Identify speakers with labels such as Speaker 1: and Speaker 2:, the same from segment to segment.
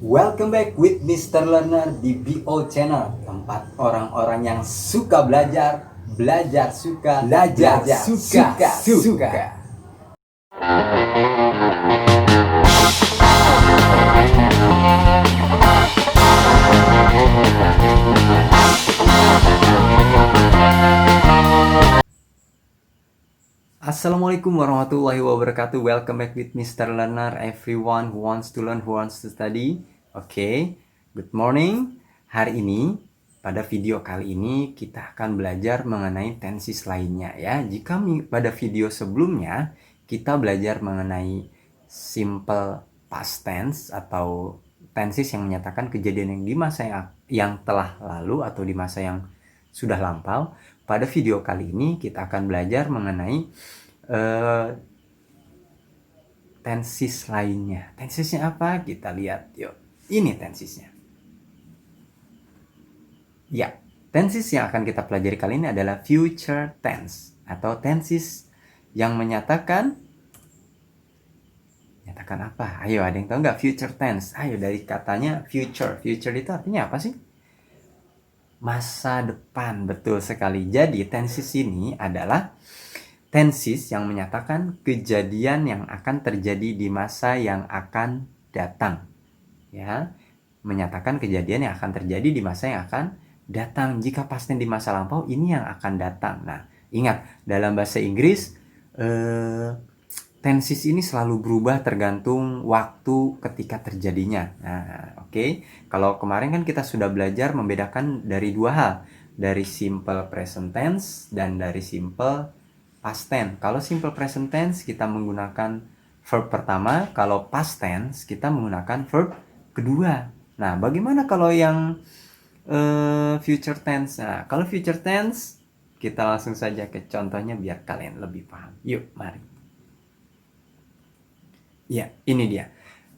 Speaker 1: Welcome back with Mr. Learner di BO Channel, tempat orang-orang yang suka belajar, belajar suka, belajar suka. Assalamualaikum warahmatullahi wabarakatuh. Welcome back with Mr. Learner. Everyone who wants to learn, who wants to study. Oke, good morning. Hari ini, pada video kali ini kita akan belajar mengenai tenses lainnya ya. Jika pada video sebelumnya kita belajar mengenai simple past tense atau tenses yang menyatakan kejadian yang di masa yang telah lalu atau di masa yang sudah lampau. Pada video kali ini kita akan belajar mengenai tenses lainnya. Tensesnya apa? Kita lihat yuk. Ini tensesnya. Ya, tenses yang akan kita pelajari kali ini adalah future tense atau tenses yang menyatakan apa? Ayo, ada yang tahu nggak future tense? Ayo, dari katanya future. Future itu artinya apa sih? Masa depan, betul sekali. Jadi tenses ini adalah tenses yang menyatakan kejadian yang akan terjadi di masa yang akan datang. Ya, menyatakan kejadian yang akan terjadi di masa yang akan datang. Jika past tense di masa lampau, ini yang akan datang. Nah, ingat, dalam bahasa Inggris tenses ini selalu berubah tergantung waktu ketika terjadinya. Nah, oke. Kalau kemarin kan kita sudah belajar membedakan dari dua hal, dari simple present tense dan dari simple past tense. Kalau simple present tense kita menggunakan verb pertama, kalau past tense kita menggunakan verb kedua. Nah, bagaimana kalau yang future tense? Nah, kalau future tense kita langsung saja ke contohnya biar kalian lebih paham. Yuk, mari. Ya, ini dia.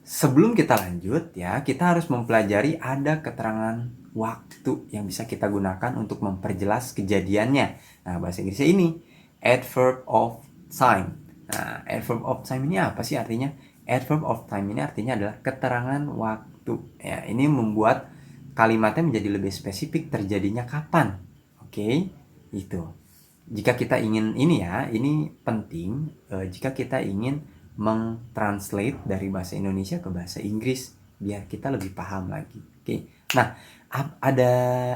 Speaker 1: Sebelum kita lanjut ya, kita harus mempelajari ada keterangan waktu yang bisa kita gunakan untuk memperjelas kejadiannya. Nah, bahasa Inggrisnya ini adverb of time. Nah, adverb of time ini apa sih artinya? Adverb of time ini artinya adalah keterangan waktu. Ya, ini membuat kalimatnya menjadi lebih spesifik terjadinya kapan. Oke, itu. Jika kita ingin ini ya, ini penting. Jika kita ingin mentranslate dari bahasa Indonesia ke bahasa Inggris biar kita lebih paham lagi. Oke. Nah, ada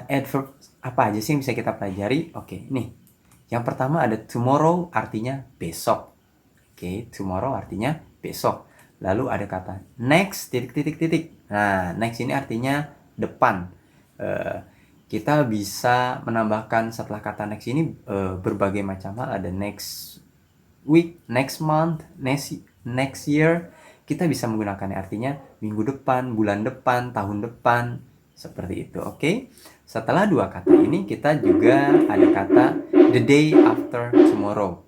Speaker 1: adverb apa aja sih yang bisa kita pelajari? Oke, nih. Yang pertama ada tomorrow artinya besok. Oke, tomorrow artinya besok. Lalu ada kata next titik. Nah, next ini artinya depan. Kita bisa menambahkan setelah kata next ini berbagai macam hal. Ada next week, next month, next year. Kita bisa menggunakannya artinya minggu depan, bulan depan, tahun depan, seperti itu. Oke. Setelah dua kata ini kita juga ada kata the day after tomorrow.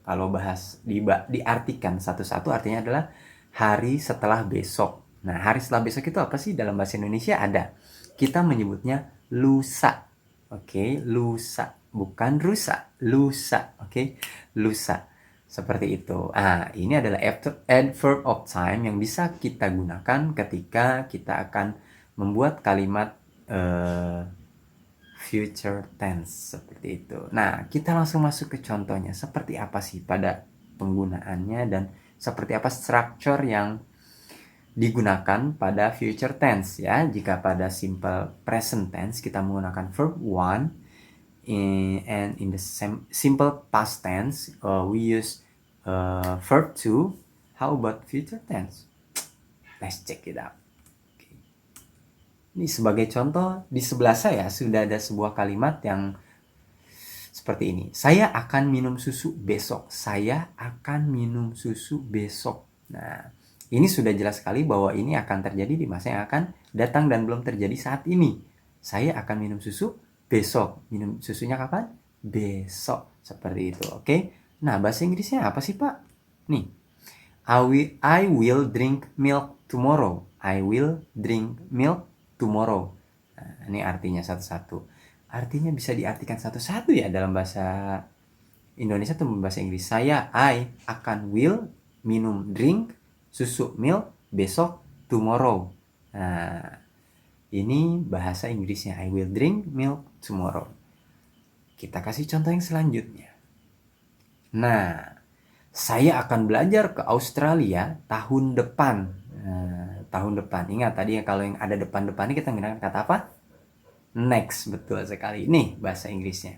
Speaker 1: Kalau bahas diartikan satu-satu artinya adalah hari setelah besok. Nah, hari setelah besok itu apa sih dalam bahasa Indonesia? Ada. Kita menyebutnya lusa. Oke, lusa, bukan rusa, lusa. Oke, lusa. Seperti itu. Ini adalah adverb of time yang bisa kita gunakan ketika kita akan membuat kalimat future tense seperti itu. Nah, kita langsung masuk ke contohnya. Seperti apa sih pada penggunaannya dan seperti apa structure yang digunakan pada future tense ya. Jika pada simple present tense kita menggunakan verb one, and in the simple past tense we use verb to. How about future tense? Let's check it out. Okay. Ini sebagai contoh, di sebelah saya sudah ada sebuah kalimat yang seperti ini. Saya akan minum susu besok. Saya akan minum susu besok. Nah, ini sudah jelas sekali bahwa ini akan terjadi di masa yang akan datang dan belum terjadi saat ini. Saya akan minum susu besok. Minum susunya kapan? Besok. Seperti itu, oke? Nah, bahasa Inggrisnya apa sih, Pak? Nih, I will drink milk tomorrow. I will drink milk tomorrow. Nah, ini artinya satu-satu. Artinya bisa diartikan satu-satu ya dalam bahasa Indonesia atau bahasa Inggris. I akan will minum drink susu milk besok tomorrow. Nah, ini bahasa Inggrisnya. I will drink milk tomorrow. Kita kasih contoh yang selanjutnya. Nah, saya akan belajar ke Australia tahun depan. Nah, tahun depan. Ingat tadi ya, kalau yang ada depan-depannya kita menggunakan kata apa? Next. Betul sekali. Ini bahasa Inggrisnya.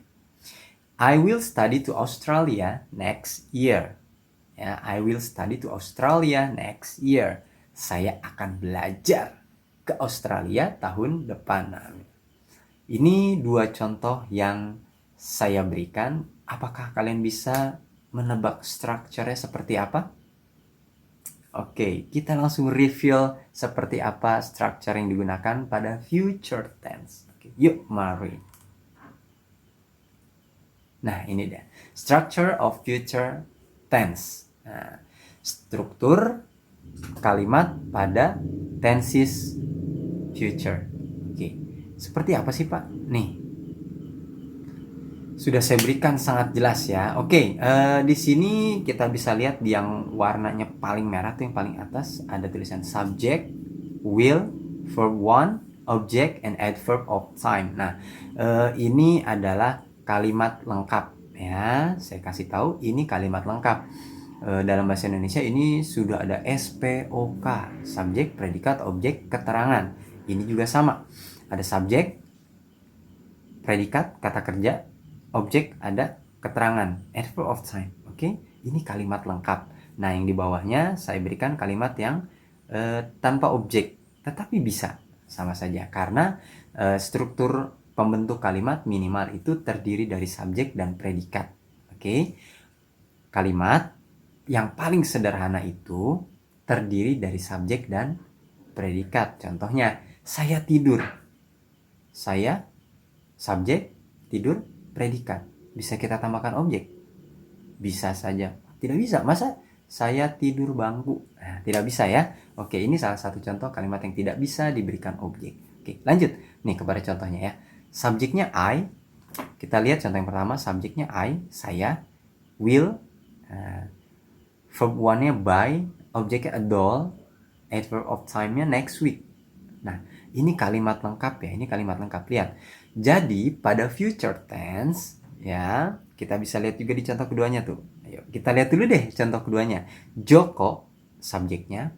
Speaker 1: I will study to Australia next year. Ya, I will study to Australia next year. Saya akan belajar ke Australia tahun depan. Nah, ini dua contoh yang saya berikan. Apakah kalian bisa menebak strukturnya seperti apa? Oke, kita langsung review seperti apa struktur yang digunakan pada future tense. Oke, yuk mari. Nah, ini dia. Structure of future tense. Nah, struktur kalimat pada tenses future. Oke, seperti apa sih Pak? Nih, sudah saya berikan sangat jelas ya. Oke, di sini kita bisa lihat yang warnanya paling merah tuh yang paling atas ada tulisan subject, will, verb one, object, and adverb of time. Nah, ini adalah kalimat lengkap ya. Saya kasih tahu ini kalimat lengkap. Dalam bahasa Indonesia ini sudah ada SPOK, subjek, predikat, objek, keterangan. Ini juga sama. Ada subjek, predikat, kata kerja, objek, ada keterangan, adverb of time. Oke, ini kalimat lengkap. Nah, yang di bawahnya saya berikan kalimat yang tanpa objek, tetapi bisa sama saja karena struktur pembentuk kalimat minimal itu terdiri dari subjek dan predikat. Oke, kalimat yang paling sederhana itu terdiri dari subjek dan predikat. Contohnya, saya tidur. Saya, subjek, tidur, predikat. Bisa kita tambahkan objek? Bisa saja. Tidak bisa. Masa saya tidur bangku? Nah, tidak bisa ya. Oke, ini salah satu contoh kalimat yang tidak bisa diberikan objek. Oke, lanjut. Nih kepada contohnya ya. Subjeknya I. Kita lihat contoh yang pertama. Subjeknya I, saya, will, verb one-nya by, objeknya a doll, adverb of time-nya next week. Nah, ini kalimat lengkap ya. Ini kalimat lengkap. Lihat. Jadi, pada future tense, ya, kita bisa lihat juga di contoh keduanya tuh. Ayo, kita lihat dulu deh contoh keduanya. Joko, subjeknya,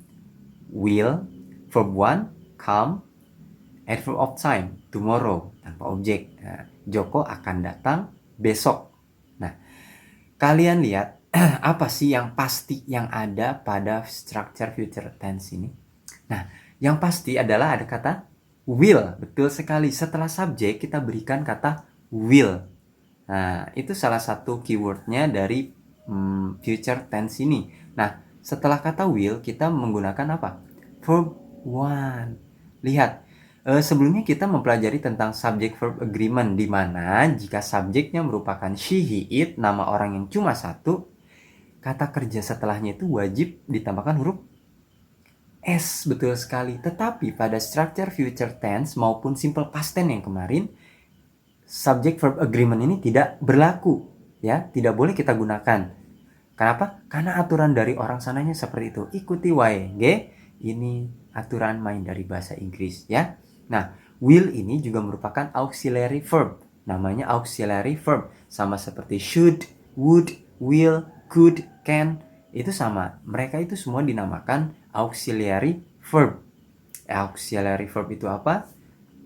Speaker 1: will, verb one, come, adverb of time, tomorrow, tanpa objek. Nah, Joko akan datang besok. Nah, kalian lihat apa sih yang pasti yang ada pada structure future tense ini? Nah, yang pasti adalah ada kata will. Betul sekali. Setelah subjek kita berikan kata will. Nah, itu salah satu keywordnya dari future tense ini. Nah, setelah kata will kita menggunakan apa? Verb one. Lihat, sebelumnya kita mempelajari tentang subject verb agreement, di mana jika subjeknya merupakan she, he, it, nama orang yang cuma satu, kata kerja setelahnya itu wajib ditambahkan huruf S. Betul sekali. Tetapi pada structure future tense maupun simple past tense yang kemarin, subject verb agreement ini tidak berlaku, ya, tidak boleh kita gunakan. Kenapa? Karena aturan dari orang sananya seperti itu. Ikuti wae, nggih. Ini aturan main dari bahasa Inggris, ya. Nah, will ini juga merupakan auxiliary verb. Namanya auxiliary verb, sama seperti should, would, will, could, can. Itu sama. Mereka itu semua dinamakan auxiliary verb. Auxiliary verb itu apa?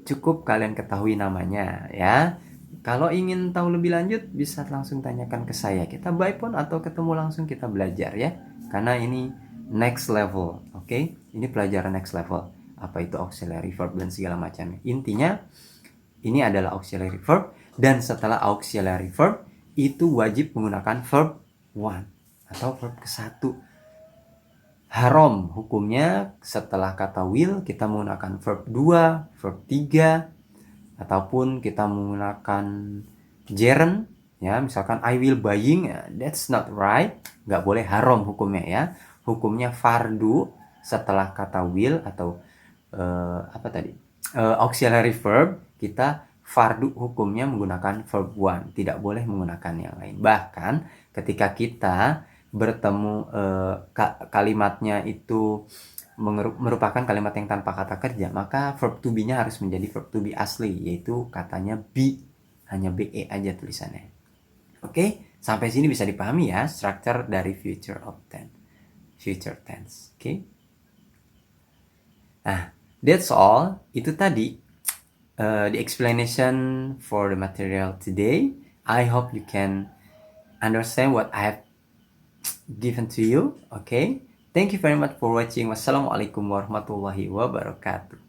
Speaker 1: Cukup kalian ketahui namanya ya. Kalau ingin tahu lebih lanjut bisa langsung tanyakan ke saya. Kita by phone atau ketemu langsung kita belajar ya. Karena ini next level, oke? Ini pelajaran next level. Apa itu auxiliary verb dan segala macamnya. Intinya ini adalah auxiliary verb dan setelah auxiliary verb itu wajib menggunakan verb one atau verb ke-1. Haram hukumnya setelah kata will kita menggunakan verb 2, verb 3, ataupun kita menggunakan gerund ya, misalkan I will buying, that's not right, nggak boleh, haram hukumnya ya. Hukumnya fardu setelah kata will atau auxiliary verb, kita fardu hukumnya menggunakan verb one, tidak boleh menggunakan yang lain. Bahkan ketika kita bertemu kalimatnya itu merupakan kalimat yang tanpa kata kerja, maka verb to be-nya harus menjadi verb to be asli, yaitu katanya be, hanya be aja tulisannya. Oke, sampai sini bisa dipahami ya structure dari future tense. Oke. Nah, that's all. Itu tadi the explanation for the material today. I hope you can understand what I have given to you. Okay. Thank you very much for watching. Wassalamualaikum warahmatullahi wabarakatuh.